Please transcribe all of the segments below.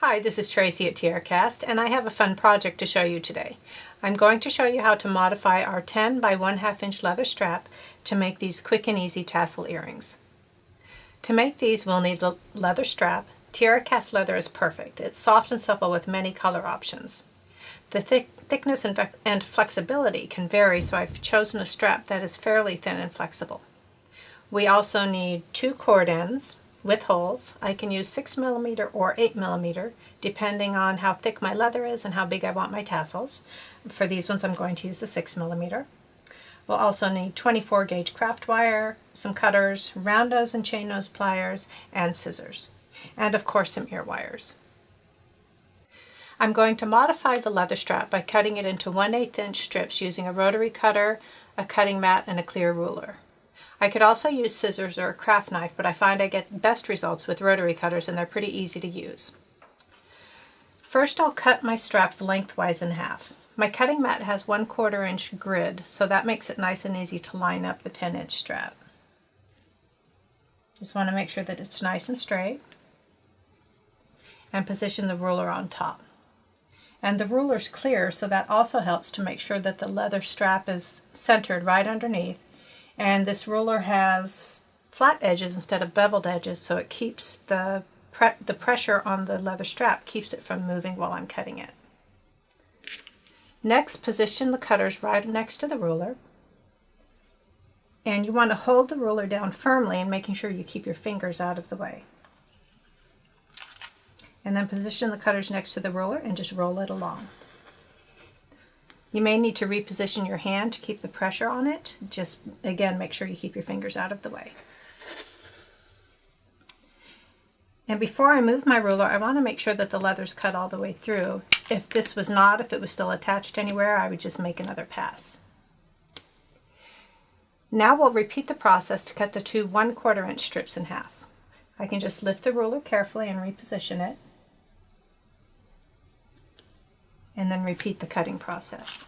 Hi, this is Tracy at TierraCast, and I have a fun project to show you today. I'm going to show you how to modify our 10 by 1/2 inch leather strap to make these quick and easy tassel earrings. To make these, we'll need the leather strap. TierraCast leather is perfect. It's soft and supple with many color options. The thickness and flexibility can vary, so I've chosen a strap that is fairly thin and flexible. We also need 2 cord ends with holes. I can use 6mm or 8mm depending on how thick my leather is and how big I want my tassels. For these ones I'm going to use the 6mm. We'll also need 24 gauge craft wire, some cutters, round nose and chain nose pliers, and scissors. And of course some ear wires. I'm going to modify the leather strap by cutting it into 1/8 inch strips using a rotary cutter, a cutting mat, and a clear ruler. I could also use scissors or a craft knife, but I find I get best results with rotary cutters and they're pretty easy to use. First I'll cut my straps lengthwise in half. My cutting mat has 1/4 inch grid, so that makes it nice and easy to line up the 10-inch strap. Just want to make sure that it's nice and straight, and position the ruler on top. And the ruler's clear, so that also helps to make sure that the leather strap is centered right underneath. And this ruler has flat edges instead of beveled edges, so it keeps the pressure on the leather strap keeps it from moving while I'm cutting it. Next, position the cutters right next to the ruler. And you want to hold the ruler down firmly and making sure you keep your fingers out of the way. And then position the cutters next to the ruler and just roll it along. You may need to reposition your hand to keep the pressure on it. Just, again, make sure you keep your fingers out of the way. And before I move my ruler, I want to make sure that the leather's cut all the way through. If this was not, if it was still attached anywhere, I would just make another pass. Now we'll repeat the process to cut the 2 1/4 inch strips in half. I can just lift the ruler carefully and reposition it, and then repeat the cutting process.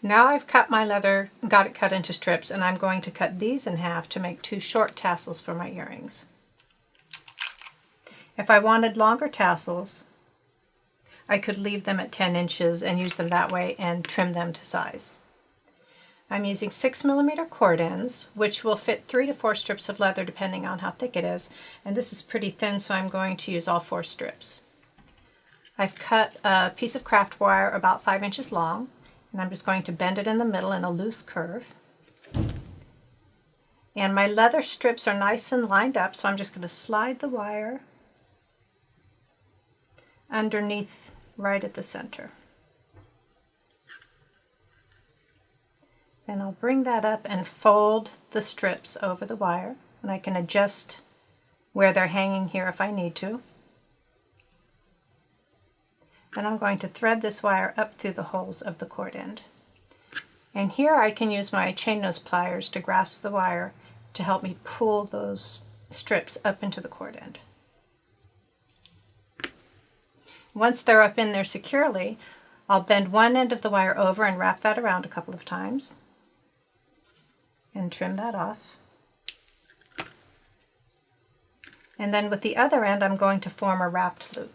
Now I've cut my leather, got it cut into strips, and I'm going to cut these in half to make 2 short tassels for my earrings. If I wanted longer tassels, I could leave them at 10 inches and use them that way and trim them to size. I'm using 6mm cord ends, which will fit 3 to 4 strips of leather depending on how thick it is, and this is pretty thin, so I'm going to use all 4 strips. I've cut a piece of craft wire about 5 inches long, and I'm just going to bend it in the middle in a loose curve. And my leather strips are nice and lined up, so I'm just going to slide the wire underneath right at the center. And I'll bring that up and fold the strips over the wire, and I can adjust where they're hanging here if I need to. Then I'm going to thread this wire up through the holes of the cord end. And here I can use my chain nose pliers to grasp the wire to help me pull those strips up into the cord end. Once they're up in there securely, I'll bend one end of the wire over and wrap that around a couple of times and trim that off. And then with the other end, I'm going to form a wrapped loop.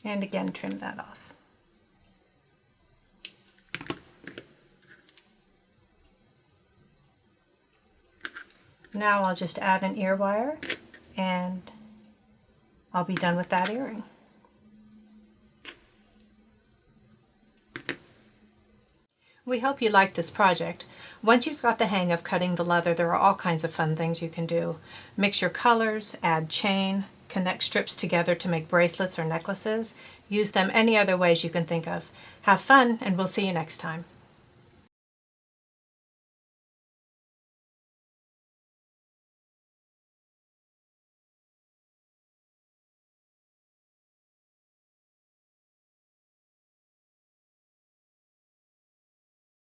And again, trim that off. Now I'll just add an ear wire and I'll be done with that earring. We hope you liked this project. Once you've got the hang of cutting the leather, there are all kinds of fun things you can do. Mix your colors, add chain, connect strips together to make bracelets or necklaces. Use them any other ways you can think of. Have fun, and we'll see you next time.